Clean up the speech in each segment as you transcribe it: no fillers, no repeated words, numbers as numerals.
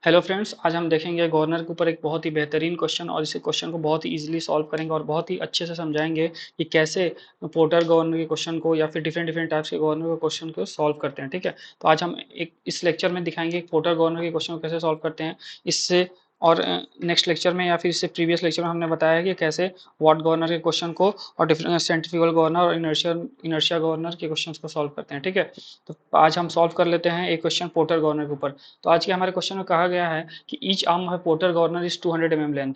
Hello friends, आज हम देखेंगे गवर्नर के ऊपर एक बहुत ही बेहतरीन क्वेश्चन और इस क्वेश्चन को बहुत ही इजीली सॉल्व करेंगे और बहुत ही अच्छे से समझाएंगे कि कैसे पोर्टर गवर्नर के क्वेश्चन को या फिर डिफरेंट डिफरेंट टाइप्स के गवर्नर के क्वेश्चन को सॉल्व करते हैं। ठीक है, तो आज हम एक इस लेक्चर में दिखाएंगे कि पोर्टर गवर्नर के क्वेश्चन को कैसे सॉल्व करते हैं। इससे और नेक्स्ट लेक्चर में या फिर इससे प्रीवियस लेक्चर में हमने बताया है कि कैसे वॉट गवर्नर के क्वेश्चन को और डिफरेंट सेंट्रीफ्यूगल गवर्नर और इनर्शिया इनर्शिया गवर्नर के क्वेश्चन को सॉल्व करते हैं। ठीक है, तो आज हम सॉल्व कर लेते हैं एक क्वेश्चन पोर्टर गवर्नर के ऊपर। तो आज के हमारे क्वेश्चन में कहा गया है कि each arm of porter governor is 200 mm length.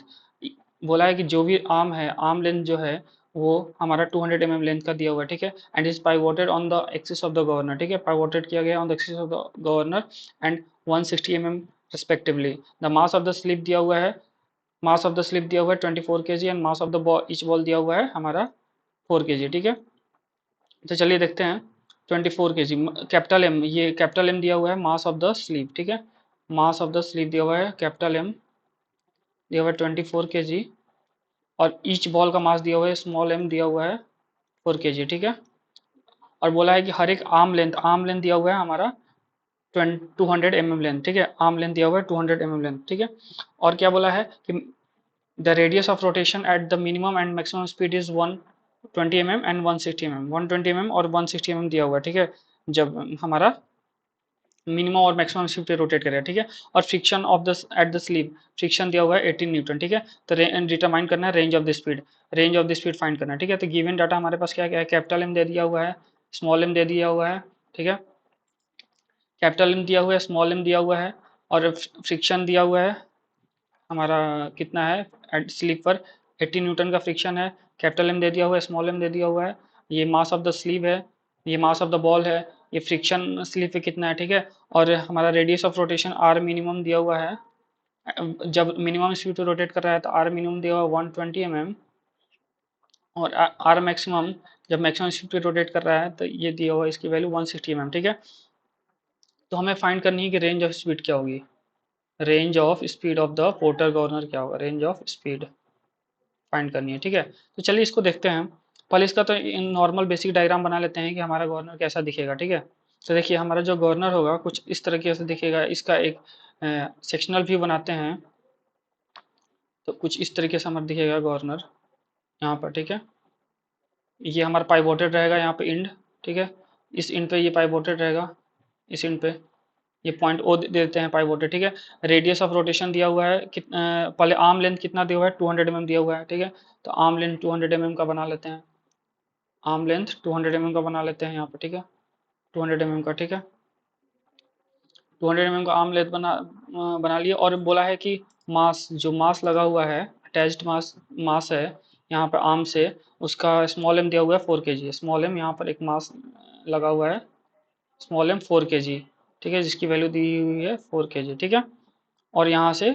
बोला है कि जो भी आर्म है, आर्म लेंथ जो है वो हमारा 200 mm लेंथ का दिया हुआ है। ठीक है, and is pivoted on the axis of the governor. ठीक है, पाइवोटेड किया गया on the axis of the governor and 160 mm respectively. The mass of the slip दिया हुआ है, मास ऑफ द स्लिप दिया हुआ है 24 kg and mass of the ball each ball दिया हुआ है हमारा 4 kg। ठीक है, तो चलिए देखते हैं। 24 kg कैपिटल एम, ये कैपिटल एम दिया हुआ है मास ऑफ द स्लीप। ठीक है, मास ऑफ द स्लीप दिया हुआ है कैपिटल एम, दिया हुआ है 24 kg और ईच बॉल का मास दिया हुआ है स्मॉल एम, दिया हुआ है 4 kg। ठीक है, और बोला है कि हर एक आर्म लेंथ दिया हुआ है हमारा 200 mm लेंथ। ठीक है, आर्म लेंथ दिया हुआ है 200 mm लेंथ। ठीक है, और क्या बोला है कि the radius of rotation at the minimum and maximum speed is 120 mm and 160 mm। 120 mm और 160 mm दिया हुआ है। ठीक है, जब हमारा मिनिमम और मैक्सिमम स्पीड पे रोटेट करेगा। ठीक है, और friction of the at the sleep, friction दिया हुआ है 18 न्यूटन। ठीक है, तो डिटरमाइन करना है range of the speed, range of the speed find करना है। ठीक है, तो गिवन डाटा हमारे पास क्या क्या है, कैपिटल एम दे दिया हुआ है, स्मॉल एम दे दिया हुआ है। ठीक है, कैपिटल एम दिया हुआ है, स्मॉल एम दिया हुआ है और फ्रिक्शन दिया हुआ है हमारा कितना है एट स्लीप पर 80 न्यूटन का फ्रिक्शन है। कैपिटल एम दे दिया हुआ है, स्मॉल एम दे दिया हुआ है, ये मास ऑफ द स्लीव है, ये मास ऑफ द बॉल है, ये फ्रिक्शन स्लीप पे कितना है। ठीक है, और हमारा radius of rotation R minimum दिया हुआ है, जब मिनिमम स्पीड पे रोटेट कर रहा है तो आर मिनिमम दिया हुआ है 120 mm और आर मैक्सिमम जब मैक्सिमम स्पीड पे रोटेट कर रहा है तो ये दिया हुआ है इसकी वैल्यू 160 mm। ठीक है, तो हमें फाइंड करनी है कि रेंज ऑफ स्पीड क्या होगी, range of speed of the porter governor क्या होगा, रेंज ऑफ स्पीड फाइंड करनी है। ठीक है, तो चलिए इसको देखते हैं। पहले इसका तो नॉर्मल बेसिक डायग्राम बना लेते हैं कि हमारा गवर्नर कैसा दिखेगा। ठीक है, तो देखिए हमारा जो गवर्नर होगा कुछ इस तरीके से दिखेगा। इसका एक सेक्शनल व्यू बनाते हैं, तो कुछ इस तरीके से हमारा दिखेगा गवर्नर यहाँ पर। ठीक है, ये हमारा पाइवोटेड रहेगा यहाँ पे इंड। ठीक है, इस इंड पे ये पाइवोटेड रहेगा, इस इंड पे ये पॉइंट ओ दे देते हैं पाइवोटेड। ठीक है, रेडियस ऑफ रोटेशन दिया हुआ है पहले आर्म लेंथ कितना दिया हुआ है 200 mm दिया हुआ है। ठीक है, तो आर्म लेंथ 200 mm का बना लेते हैं, आर्म लेंथ 200 mm का बना लेते हैं यहाँ पर। ठीक है, 200 mm का। ठीक है, 200 mm का आर्म लेंथ बना लिया और बोला है कि मास, जो मास लगा हुआ है अटैच्ड मास, मास है यहाँ पर आर्म से, उसका स्मॉल एम दिया हुआ है 4 kg। स्मॉल एम यहाँ पर एक मास लगा हुआ है, स्मॉल एम 4 kg। ठीक है, जिसकी वैल्यू दी हुई है 4 kg। ठीक है, और यहाँ से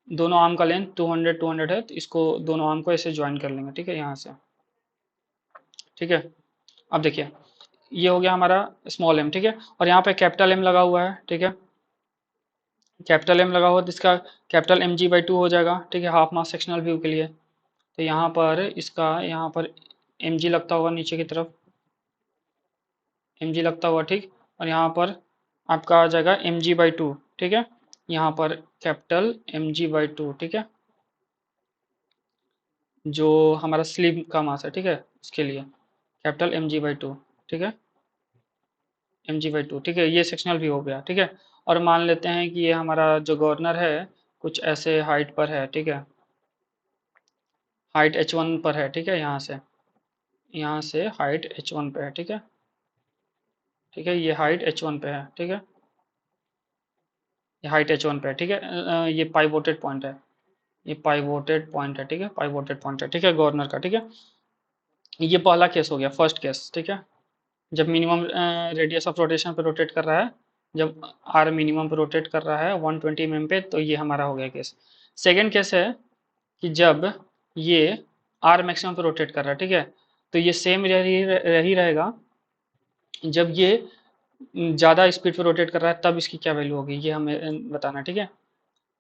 दोनों आर्म का लेंथ 200 200 है, तो इसको दोनों आर्म को ऐसे ज्वाइन कर लेंगे। ठीक है, यहाँ से। ठीक है, अब देखिए ये हो गया हमारा स्मॉल एम। ठीक है, और यहाँ पे कैपिटल एम लगा हुआ है। ठीक है, कैपिटल एम लगा हुआ है, जिसका कैपिटल एम जी बाई 2 हो जाएगा। ठीक है, हाफ मास सेक्शनल व्यू के लिए, तो यहाँ पर इसका यहाँ पर एम जी लगता हुआ नीचे की तरफ, एम जी लगता हुआ। ठीक, और यहाँ पर आपका आ जाएगा एम जी बाई 2। ठीक है, यहाँ पर कैपिटल एम जी बाई 2। ठीक है, जो हमारा स्लीव का मास है। ठीक है, इसके लिए कैपिटल एम जी बाई 2। ठीक है, एम जी बाई 2। ठीक है, ये सेक्शनल व्यू हो गया। ठीक है, और मान लेते हैं कि ये हमारा जो गवर्नर है कुछ ऐसे हाइट पर है। ठीक है, हाइट h1 पर है। ठीक है, यहाँ से हाइट h1 पे है। ठीक है, ठीक है, ये हाइट h1 पे है। ठीक है, ये हाइट h1 पे है। ठीक है, ये पाइवोटेड पॉइंट है, ये पाइवोटेड पॉइंट है। ठीक है, पाइवोटेड पॉइंट है। ठीक है, गवर्नर का। ठीक है, ये पहला केस हो गया, फर्स्ट केस। ठीक है, जब मिनिमम रेडियस ऑफ रोटेशन पे रोटेट कर रहा है, जब आर मिनिमम पे रोटेट कर रहा है 120 mm पे, तो ये हमारा हो गया केस। सेकेंड केस है कि जब ये आर मैक्सिमम पे रोटेट कर रहा है। ठीक है, तो ये सेम रही रहेगा। जब ये ज़्यादा स्पीड पे रोटेट कर रहा है तब इसकी क्या वैल्यू होगी ये हमें बताना है। ठीक है,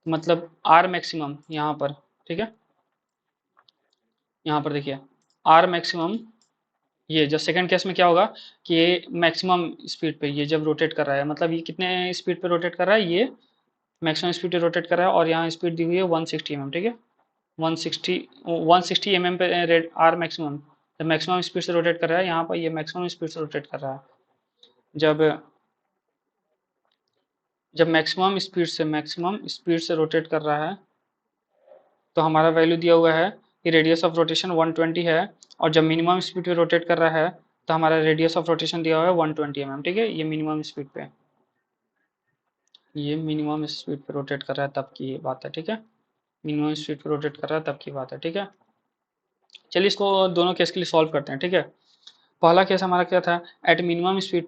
मतलब आर मैक्सिमम यहाँ पर। ठीक है, यहाँ पर देखिए आर मैक्सिमम, ये जो सेकंड केस में क्या होगा कि ये मैक्सिमम स्पीड पे ये जब रोटेट कर रहा है, मतलब ये कितने स्पीड पे रोटेट कर रहा है, ये मैक्सिमम स्पीड पे रोटेट कर रहा है और यहाँ स्पीड दी हुई है 160 mm, ठीक है। 160 mm पे रेट आर मैक्सिमम, जब मैक्सिमम स्पीड से रोटेट कर रहा है, यहाँ पर ये मैक्सिमम स्पीड से रोटेट कर रहा है। जब जब मैक्सिमम स्पीड से रोटेट कर रहा है तो हमारा वैल्यू दिया हुआ है कि रेडियस ऑफ रोटेशन 120 है, और जब मिनिमम स्पीड पे रोटेट कर रहा है तो हमारा रेडियस ऑफ रोटेशन दिया हुआ है 120 mm, ठीक है। ये मिनिमम स्पीड पे रोटेट कर रहा है तब की बात है, ठीक है। मिनिमम स्पीड पे रोटेट कर रहा है तब की बात है, ठीक है। चलिए इसको दोनों केस के लिए सॉल्व करते हैं, ठीक है। पहला केस हमारा क्या था, एट मिनिमम स्पीड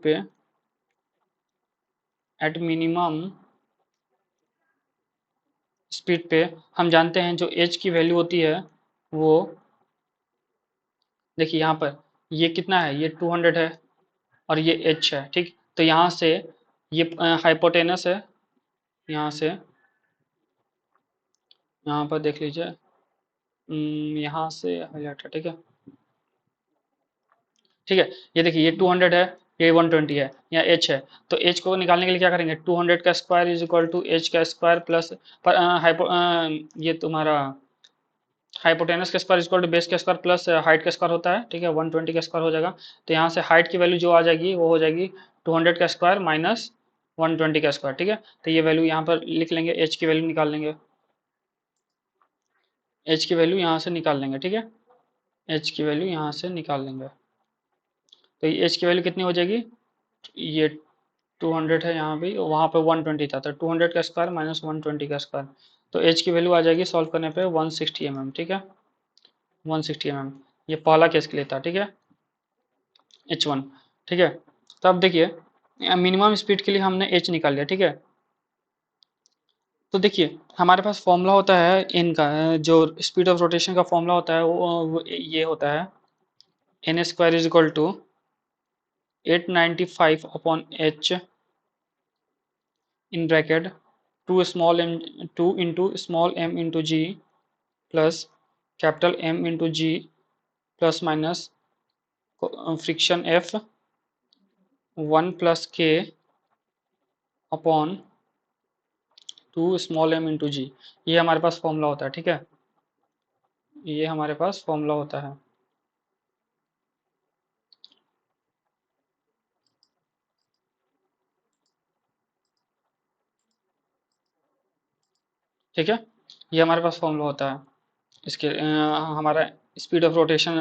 पे हम जानते हैं जो एच की वैल्यू होती है वो, देखिए यहाँ पर ये कितना है, ये 200 है और ये एच है, ठीक। तो यहाँ से ये हाइपोटेनस है, यहाँ से यहाँ पर देख लीजिए, यहाँ से हाईलाइट है, ठीक है। ठीक है, ये देखिए ये 200 है, ये 120 है, यहाँ एच है। तो एच को निकालने के लिए क्या करेंगे, 200 का square is equal to H का स्क्वायर प्लस ये तुम्हारा हाइपोटेनस का square is equal to base का स्क्वायर प्लस हाइट का स्क्वायर होता है, ठीक है। 120 का स्क्वायर हो जाएगा। तो यहाँ से हाइट की वैल्यू जो आ जाएगी वो हो जाएगी 200 का स्क्वायर माइनस 120 का स्क्वायर, ठीक है। तो ये वैल्यू यहाँ पर लिख लेंगे, एच की वैल्यू निकाल लेंगे, एच की वैल्यू यहाँ से निकाल लेंगे, ठीक है। एच की वैल्यू यहाँ से निकाल लेंगे, तो एच की वैल्यू कितनी हो जाएगी, ये 200 है यहाँ भी, वहाँ पे 120 था, तो 200 का स्क्वायर माइनस 120 का स्क्वायर। तो एच की वैल्यू आ जाएगी सॉल्व करने पे 160 mm, ठीक है। 160 mm ये पहला केस के लिए था, ठीक है, H1, ठीक है। तो अब देखिए मिनिमम स्पीड के लिए हमने एच निकाल लिया, ठीक है। तो देखिए हमारे पास फॉर्मूला होता है इनका, जो स्पीड ऑफ रोटेशन का फॉर्मूला होता है वो ये होता है N square is equal to 895 upon H in bracket 2 into small m into g plus capital M into g plus minus friction F 1 plus k upon 2 small m into g। ये हमारे पास formula होता है, ठीक है, ये हमारे पास formula होता है। ठीक है, ये हमारे पास फॉर्मूला होता है इसके हमारा स्पीड ऑफ रोटेशन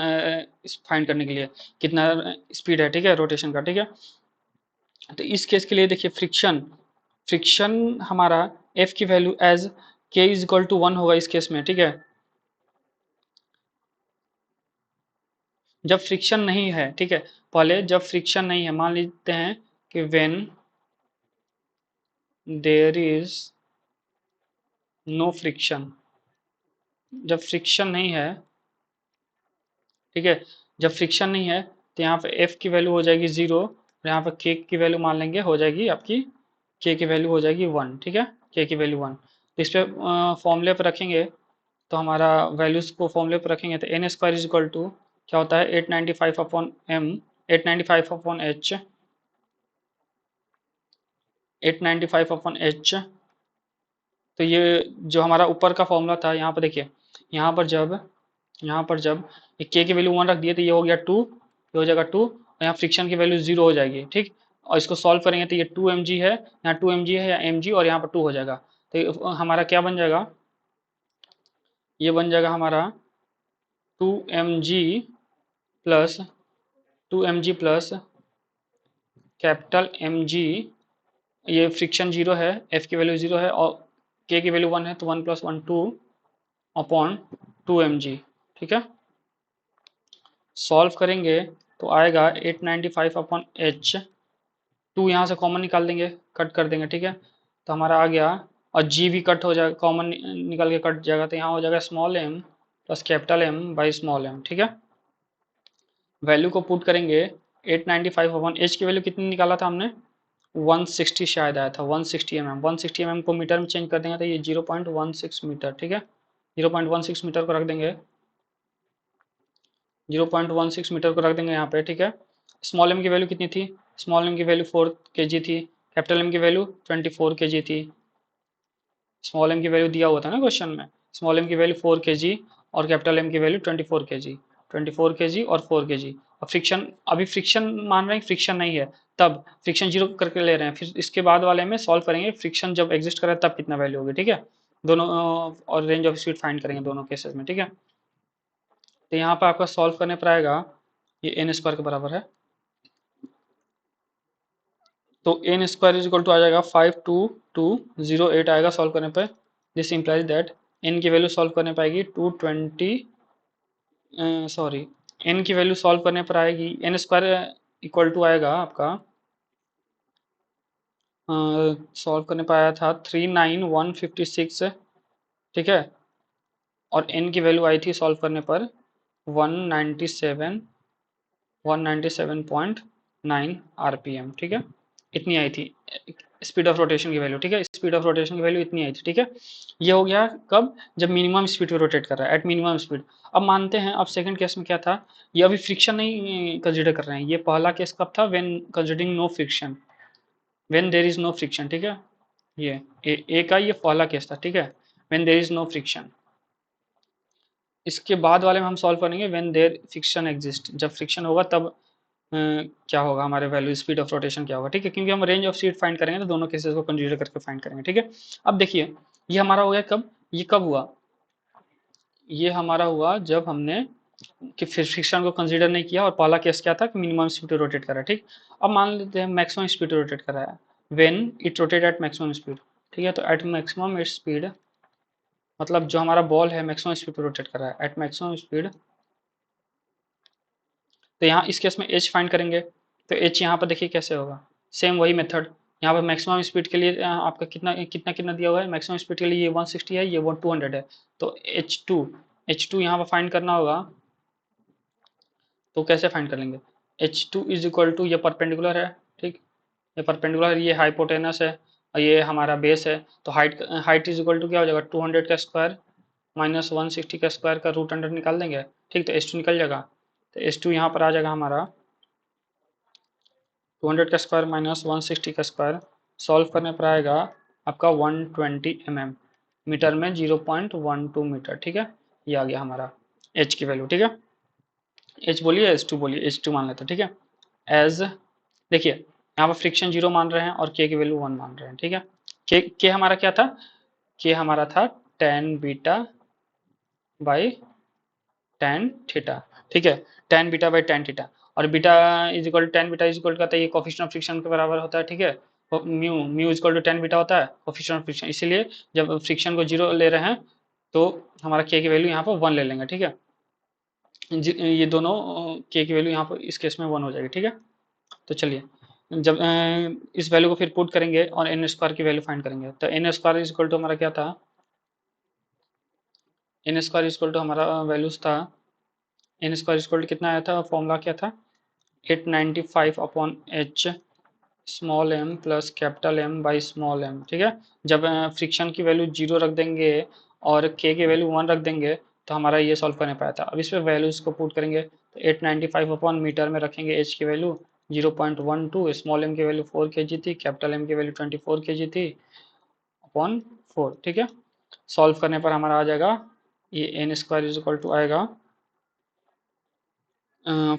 फाइंड करने के लिए कितना स्पीड है, ठीक है, रोटेशन का, ठीक है। तो इस केस के लिए देखिए फ्रिक्शन हमारा एफ की वैल्यू एज के इज इक्वल टू 1 होगा इस केस में, ठीक है। जब फ्रिक्शन नहीं है, ठीक है, पहले जब फ्रिक्शन नहीं है, मान लेते हैं कि when there is no friction, जब फ्रिक्शन नहीं है, ठीक है, जब फ्रिक्शन नहीं है तो यहाँ पे एफ की वैल्यू हो जाएगी 0, और यहाँ पे के की वैल्यू मान लेंगे हो जाएगी आपकी, के की वैल्यू हो जाएगी 1, ठीक है, के की वैल्यू 1। तो इस पे फॉर्मूले पर रखेंगे, तो हमारा वैल्यूज को फॉर्मूले पर रखेंगे तो N square is equal to क्या होता है 895 upon M, 895 upon H, 895 upon H. तो ये जो हमारा ऊपर का फॉर्मूला था, यहाँ पर देखिए, यहाँ पर जब ये के की वैल्यू 1 रख दिए तो ये हो गया 2, ये हो जाएगा 2, और यहाँ फ्रिक्शन की वैल्यू 0 हो जाएगी, ठीक। और इसको सॉल्व करेंगे तो ये 2 mg है, यहाँ 2 mg है या mg, और यहाँ पर 2 हो जाएगा। तो हमारा क्या बन जाएगा, ये बन जाएगा हमारा 2 mg plus 2 mg plus capital mg, ये फ्रिक्शन 0 है, f की वैल्यू 0 है और k की वैल्यू 1 है, तो 1 + 1 2 अपॉन 2 mg, ठीक है। सॉल्व करेंगे तो आएगा 895 अपॉन एच, 2 यहाँ से कॉमन निकाल देंगे, कट कर देंगे, ठीक है। तो हमारा आ गया, और जी भी कट हो जाएगा, कॉमन निकल के कट जाएगा, तो यहाँ हो जाएगा small m plus capital M by small m, ठीक है। वैल्यू को पुट करेंगे 895 अपॉन एच की वैल्यू कितनी निकाला था हमने, 160 शायद आया था, 160 mm, 160 mm को मीटर में चेंज कर देंगे तो ये 0.16 मीटर, ठीक है। 0.16 मीटर को रख देंगे, 0.16 मीटर को रख देंगे यहाँ पे, ठीक है। स्मॉल m की वैल्यू कितनी थी, स्मॉल m की वैल्यू 4 kg थी, कैपिटल M की वैल्यू 24 kg थी, स्मॉल एम की वैल्यू दिया हुआ था ना क्वेश्चन में, स्मॉल एम की वैल्यू 4 kg और कैपिटल एम की वैल्यू 24 kg, 24 kg और 4 kg। अब फ्रिक्शन, अभी फ्रिक्शन मान रहे हैं, फ्रिक्शन नहीं है, तब फ्रिक्शन जीरो करके ले रहे हैं, फिर इसके बाद वाले में सॉल्व करेंगे फ्रिक्शन जब एग्जिस्ट करे तब कितना वैल्यू होगी, ठीक है। दोनों और रेंज ऑफ स्पीड फाइंड करेंगे दोनों केसेस में, ठीक है। तो यहाँ पर आपका सॉल्व करने पर आएगा ये एन स्क्वायर के बराबर है, तो N square is equal to आ जाएगा 52208 आएगा सॉल्व करने पर। दिस इंप्लाइज दैट एन की वैल्यू सॉल्व करने पाएगी 220, सॉरी, एन की वैल्यू सॉल्व करने पर आएगी एन स्क्वायर इक्वल टू आएगा आपका, सॉल्व करने पर आया था 39156, ठीक है। और एन की वैल्यू आई थी सॉल्व करने पर 197, 197.9 आरपीएम, ठीक है। इतनी आई थी स्पीड ऑफ रोटेशन की वैल्यू, ठीक है, स्पीड ऑफ रोटेशन की वैल्यू इतनी आई थी, ठीक है। ये हो गया कब, जब मिनिमम स्पीड पे रोटेट कर रहा है, एट मिनिमम स्पीड। अब मानते हैं, अब सेकंड केस में क्या था, ये अभी फ्रिक्शन नहीं कंसिडर कर रहे हैं, ये पहला केस कब था, when considering no friction, when there is no friction, ठीक है। ये ए का ये पहला केस था, ठीक है, when there is no friction. इसके बाद वाले में हम सॉल्व करेंगे व्हेन देयर फ्रिक्शन एग्जिस्ट, जब फ्रिक्शन होगा तब क्या होगा हमारे वैल्यू, स्पीड ऑफ रोटेशन क्या होगा, ठीक है, क्योंकि हम रेंज ऑफ स्पीड फाइंड करेंगे तो दोनों केसेस को कंसीडर करके फाइंड करेंगे, ठीक है। अब देखिए, ये हमारा हो गया कब, ये कब हुआ, ये हमारा हुआ जब हमने कि फिर फ्रिक्शन को कंसीडर नहीं किया, और पहला केस क्या था कि मिनिमम स्पीड रोटेट करा, ठीक। अब मान लेते हैं मैक्सिमम स्पीड रोटेट करा है, when it rotate eight maximum speed, ठीक है। तो एट मैक्सिमम इट स्पीड, मतलब जो हमारा बॉल है मैक्सिमम स्पीड पर रोटेट कर रहा है एट मैक्सिमम स्पीड, तो यहाँ इस केस में एच फाइंड करेंगे, तो एच यहाँ पर देखिए कैसे होगा, सेम वही मेथड, यहाँ पर मैक्सिमम स्पीड के लिए आपका कितना कितना कितना दिया हुआ है, मैक्सिमम स्पीड के लिए ये 160 है, ये 200 है, तो एच टू यहाँ पर फाइंड करना होगा, तो कैसे फाइंड कर लेंगे, H two is equal to, ये परपेंडिकुलर है, ठीक, ये परपेंडिकुलर, ये हाइपोटेनस है और ये हमारा बेस है, तो height height is equal to क्या हो जाएगा, 200 का स्क्वायर माइनस 160 का स्क्वायर का रूट अंडर निकाल देंगे, ठीक, तो एच टू निकल जाएगा, तो एच टू यहाँ पर आ जाएगा हमारा 200 का स्क्वायर माइनस 160 का स्क्वायर, सॉल्व करने पर आएगा आपका 120 mm, मीटर में 0.12 मीटर, ठीक है। ये आ गया हमारा एच की वैल्यू, ठीक है। एच बोलिए, एच टू बोलिए, एच टू मान लेते हैं, ठीक है। एज देखिए यहाँ पर फ्रिक्शन जीरो मान रहे हैं और के की वैल्यू 1 मान रहे हैं, ठीक है। के हमारा क्या था, के हमारा था tan beta by tan theta, ठीक है, tan beta by tan theta, और beta is equal tan beta is equal कहता है ये कोफिशिएंट ऑफ फ्रिक्शन के बराबर होता है, ठीक है। Mu mu is equal to tan beta होता है कोफिशिएंट ऑफ फ्रिक्शन, इसीलिए जब फ्रिक्शन को जीरो ले रहे हैं तो हमारा के की वैल्यू यहाँ पर 1 ले लेंगे, ठीक है। ये दोनों के की वैल्यू यहाँ पर इस केस में 1 हो जाएगी, ठीक है। तो चलिए, जब इस वैल्यू को फिर पुट करेंगे और एन स्क्वायर की वैल्यू फाइंड करेंगे, तो N square is equal to हमारा क्या था, N square is equal to हमारा वैल्यूज था, N square is equal to कितना आया था, फॉर्मूला क्या था, 895 upon H small M plus capital M by small M, ठीक है। जब फ्रिक्शन की वैल्यू जीरो रख देंगे और के की वैल्यू 1 रख देंगे तो हमारा ये सॉल्व करने पाया था। अब इस पर वैल्यूज को पुट करेंगे, तो 895 अपॉन मीटर में रखेंगे एच की वैल्यू 0.12, स्मॉल एम की वैल्यू 4 kg थी, कैपिटल एम की वैल्यू 24 kg थी अपॉन 4, ठीक है। सॉल्व करने पर हमारा आ जाएगा ये N square is equal to आएगा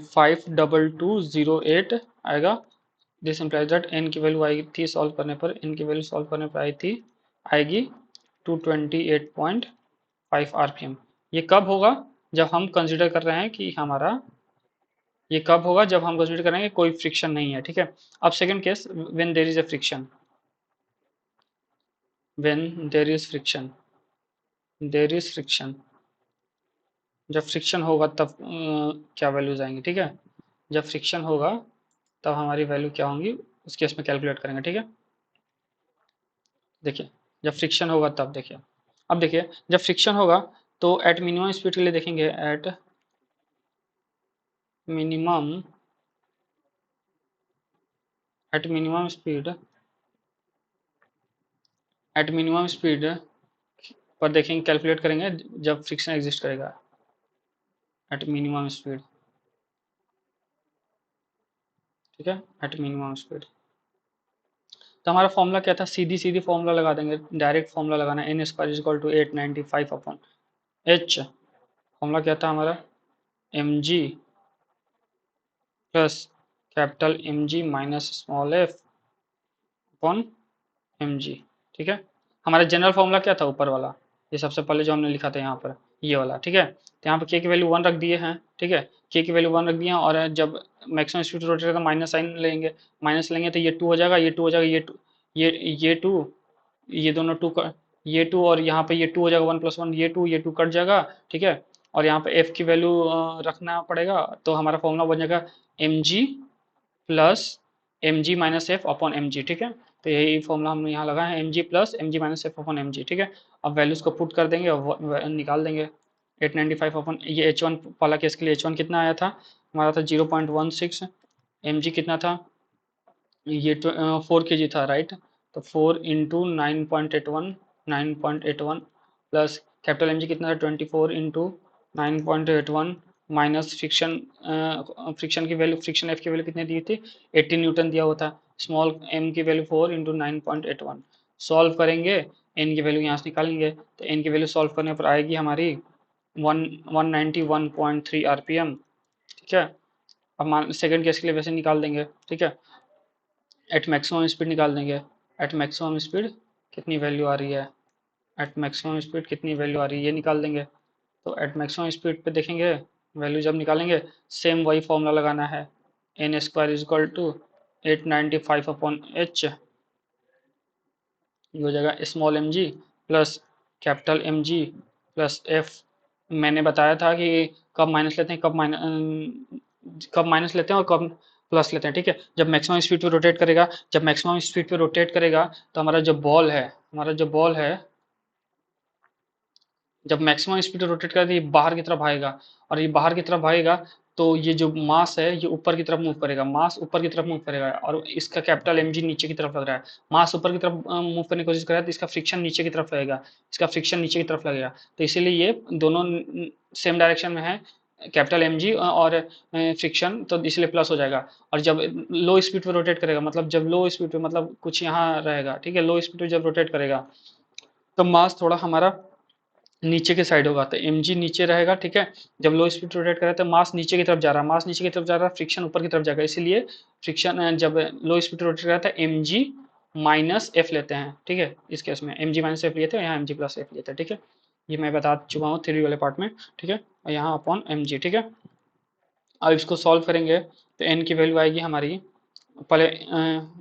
52208 आएगा। दिस इम्प्लाइज दैट एन की वैल्यू आई थी सॉल्व करने पर, एन की वैल्यू सॉल्व करने पर आई थी आएगी 228.5 आरपीएम। ये कब होगा, जब हम कंसिडर कर रहे हैं कि हमारा, ये कब होगा जब हम कंसिडर करेंगे कोई फ्रिक्शन नहीं है, ठीक है। अब second case, when there is a friction, when there is friction, there is friction, जब फ्रिक्शन होगा तब क्या वैल्यूज आएंगी, ठीक है। जब फ्रिक्शन होगा तब हमारी वैल्यू क्या होंगी, उस केस में कैलकुलेट करेंगे, ठीक है। देखिए, जब फ्रिक्शन होगा तब देखिए, अब देखिए जब फ्रिक्शन होगा तो एट मिनिमम स्पीड के लिए देखेंगे, minimum at minimum speed at minimum speed पर देखेंगे, कैलकुलेट करेंगे जब फ्रिक्शन एग्जिस्ट करेगा एट मिनिमम स्पीड, ठीक है, एट मिनिमम स्पीड। तो हमारा फॉर्मूला क्या था, सीधी सीधी फॉर्मूला लगा देंगे, डायरेक्ट फॉर्मूला लगाना है, N square is equal to 895 upon h. Formula क्या था हमारा, m g plus capital M g minus small f upon m g. ठीक है, हमारा जनरल फॉर्मूला क्या था ऊपर वाला, ये सबसे पहले जो हमने लिखा था यहाँ पर, ये वाला। ठीक है, तो यहाँ पर के की वैल्यू 1 रख दिए हैं। ठीक है, के की वैल्यू 1 रख दिए हैं, और जब मैक्सिमम स्पीड रोटेट करता माइनस साइन लेंगे, माइनस लेंगे तो ये 2 हो जाएगा, ये 2 हो जाएगा, ये 2, ये 2, ये दोनों 2 का, ये 2 और यहाँ पे ये 2 हो जाएगा, 1 + 1 ये 2 कट जाएगा। ठीक है, और यहाँ पे एफ की वैल्यू रखना पड़ेगा, तो हमारा फॉर्मूला बन जाएगा m g plus m g minus f upon m g. ठीक है, तो यही फॉर्मूला हम यहाँ लगाए हैं, m g plus m g minus f upon m g. ठीक है, अब वैल्यूज को पुट कर देंगे और निकाल देंगे। 895 अपॉन ये एच वन वाला केस के लिए एच वन कितना आया था हमारा, था 0.16। एम जी कितना था, ये 4 kg था, राइट। तो 4 × 9.81, 9.81 प्लस कैपिटल एम जी कितना था, 24 × 9.81 माइनस फ्रिक्शन, फ्रिक्शन की वैल्यू, फ्रिक्शन एफ की वैल्यू कितनी दी थी, 18 न्यूटन दिया हुआ था। स्मॉल एम की वैल्यू 4 × 9.81। सॉल्व करेंगे, एन की वैल्यू यहाँ से निकालेंगे, तो एन की वैल्यू सॉल्व करने पर आएगी हमारी 191.3 आरपीएम। ठीक है, अब मान सेकेंड केस के लिए वैसे निकाल देंगे। ठीक है, एट मैक्सिमम स्पीड निकाल देंगे, एट मैक्सिमम स्पीड कितनी वैल्यू आ रही है, एट मैक्सिमम स्पीड कितनी वैल्यू आ रही है ये निकाल देंगे। तो एट मैक्सिमम स्पीड पे देखेंगे, वैल्यू जब निकालेंगे सेम वही फॉर्मूला लगाना है, N square is equal to 895 upon h, ये हो जाएगा small m g plus capital M g plus f. मैंने बताया था कि कब माइनस लेते हैं, कब माइनस लेते हैं और कब प्लस लेते हैं। ठीक है, जब मैक्सिमम स्पीड पे रोटेट करेगा, जब मैक्सिमम स्पीड पे रोटेट करेगा तो हमारा जो बॉल है, हमारा जो बॉल है जब मैक्सिमम स्पीड पे रोटेट करेगा तो ये बाहर की तरफ भागेगा, और ये बाहर की तरफ भागेगा तो ये जो मास है ये ऊपर की तरफ मूव करेगा, मास ऊपर की तरफ मूव करेगा, और इसका कैपिटल एम जी नीचे की तरफ लग रहा है। मास ऊपर की तरफ मूव करने की कोशिश कर रहा है तो इसका फ्रिक्शन नीचे की तरफ लगेगा, इसका फ्रिक्शन नीचे की तरफ लगेगा, तो इसीलिए ये दोनों सेम डायरेक्शन में है, कैपिटल एम जी और फ्रिक्शन, तो इसलिए प्लस हो जाएगा। और जब लो स्पीड पे रोटेट करेगा, मतलब जब लो स्पीड पे, मतलब कुछ यहाँ रहेगा, ठीक है, लो स्पीड पे जब रोटेट करेगा तो मास थोड़ा हमारा नीचे के साइड होगा, तो एम जी नीचे रहेगा। ठीक है, जब लो स्पीड रोटेट कर रहा है तो मास नीचे की तरफ जा रहा है, मास नीचे की तरफ जा रहा है, फ्रिक्शन ऊपर की तरफ जाएगा, इसीलिए फ्रिक्शन जब लो स्पीड रोटेट कर रहा था एम जी माइनस एफ लेते हैं। ठीक है, इस केस में एम जी माइनस एफ लिए थे, यहाँ एम जी प्लस एफ लिए थे। ठीक है, ये मैं बता चुका हूँ थ्योरी वाले पार्ट में। ठीक है, और यहाँ अपॉन एम जी। ठीक है, अब इसको सॉल्व करेंगे तो एन की वैल्यू आएगी हमारी, पहले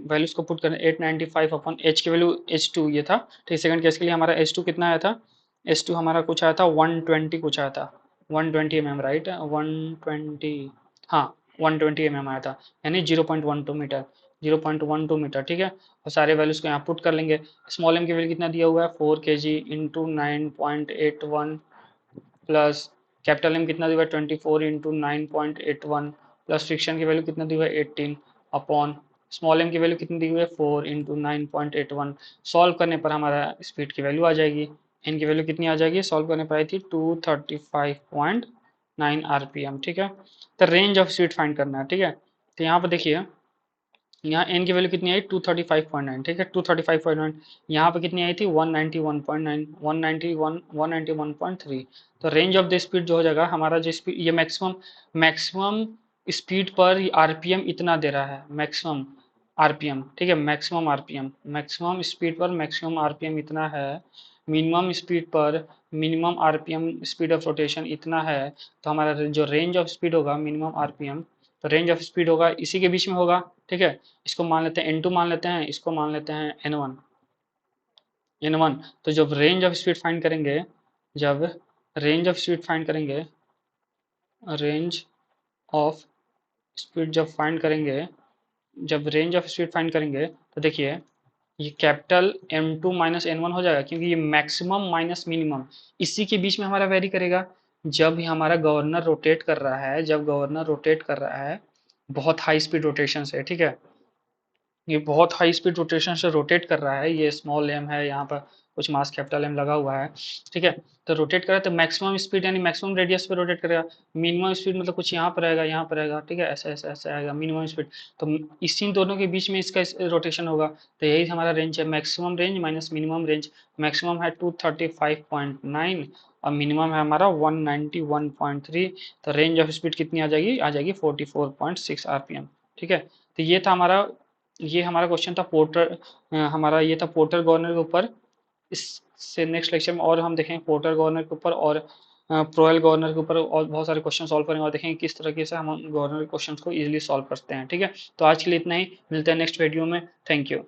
वैल्यूज को पुट करें, 895 अपॉन एच की वैल्यू एच टू ये था। ठीक, सेकंड केस के लिए हमारा एच टू कितना आया था, एच टू हमारा कुछ आया था 120 कुछ आया था, 120 mm, राइट, 120, हाँ 120 mm आया था, यानी 0.12 मीटर, 0.12 मीटर। ठीक है, और सारे वैल्यूज को यहाँ पुट कर लेंगे। स्मॉल एम की वैल्यू कितना दिया हुआ है, 4 kg into 9.81 plus capital M कितना दिया हुआ है, 24 × 9.81 प्लस फ्रिक्शन की वैल्यू कितना दी हुआ है, 18 अपॉन स्मॉल एम की वैल्यू कितनी दी हुई है, 4 × 9.81। सॉल्व करने पर हमारा स्पीड की वैल्यू आ जाएगी, एन की वैल्यू कितनी आ जाएगी, सॉल्व करने पर आई थी 235.9 आरपीएम। ठीक है, तो रेंज ऑफ स्पीड फाइंड करना है। ठीक है, तो यहाँ पर देखिए, यहाँ एन की वैल्यू कितनी आई, 235.9। ठीक है, 235.9, यहाँ पे कितनी आई थी, 191.9, 191.3। तो रेंज ऑफ द स्पीड जो हो जाएगा हमारा, जो स्पीड ये मैक्सिमम, मैक्सिमम स्पीड पर आरपीएम इतना दे रहा है, मैक्सिमम आरपीएम। ठीक है, मैक्सिमम आरपीएम, मैक्सिमम स्पीड पर मैक्सिमम आरपीएम इतना है, मिनिमम स्पीड पर minimum RPM, speed of rotation इतना है। तो हमारा जो रेंज ऑफ स्पीड होगा मिनिमम आरपीएम, तो रेंज ऑफ स्पीड होगा इसी के बीच में होगा। ठीक है, इसको मान लेते हैं n2 मान लेते हैं, इसको मान लेते हैं n1, n1। तो जब रेंज ऑफ स्पीड फाइंड करेंगे, जब रेंज ऑफ स्पीड फाइंड करेंगे, रेंज ऑफ स्पीड जब फाइंड करेंगे, जब रेंज ऑफ स्पीड फाइंड करेंगे तो देखिए ये कैपिटल M2 माइनस N1 हो जाएगा, क्योंकि ये मैक्सिमम माइनस मिनिमम इसी के बीच में हमारा वेरी करेगा। जब ही हमारा गवर्नर रोटेट कर रहा है, जब गवर्नर रोटेट कर रहा है बहुत हाई स्पीड रोटेशन से, ठीक है, ये बहुत हाई स्पीड रोटेशन से रोटेट कर रहा है, ये स्मॉल एम है यहाँ पर, कुछ मास कैपिटल एम लगा हुआ है, ठीक है। तो रोटेट करा तो मैक्सिमम स्पीड यानी मैक्सिमम रेडियस पे रोटेट करेगा, मिनिमम स्पीड मतलब कुछ यहाँ पर रहेगा, यहाँ पर रहेगा, ठीक है, ऐसे ऐसे ऐसे आएगा मिनिमम स्पीड। तो इसी दोनों के बीच में इसका रोटेशन होगा, तो यही हमारा रेंज है, maximum range minus minimum range. Maximum है 235.9 और मिनिमम है हमारा 191.3। तो रेंज ऑफ स्पीड कितनी आ जाएगी 44.6 आरपीएम, ठीक है। तो ये हमारा क्वेश्चन था पोर्टर, हमारा ये था पोर्टर गवर्नर के ऊपर। इससे नेक्स्ट लेक्चर में और हम देखेंगे पोर्टर गवर्नर के ऊपर और प्रोएल गवर्नर के ऊपर और बहुत सारे क्वेश्चन सॉल्व करेंगे और देखेंगे किस तरीके से हम गवर्नर के क्वेश्चन को इजीली सॉल्व करते हैं, ठीक है। तो आज के लिए इतना ही, मिलते हैं नेक्स्ट वीडियो में। Thank you.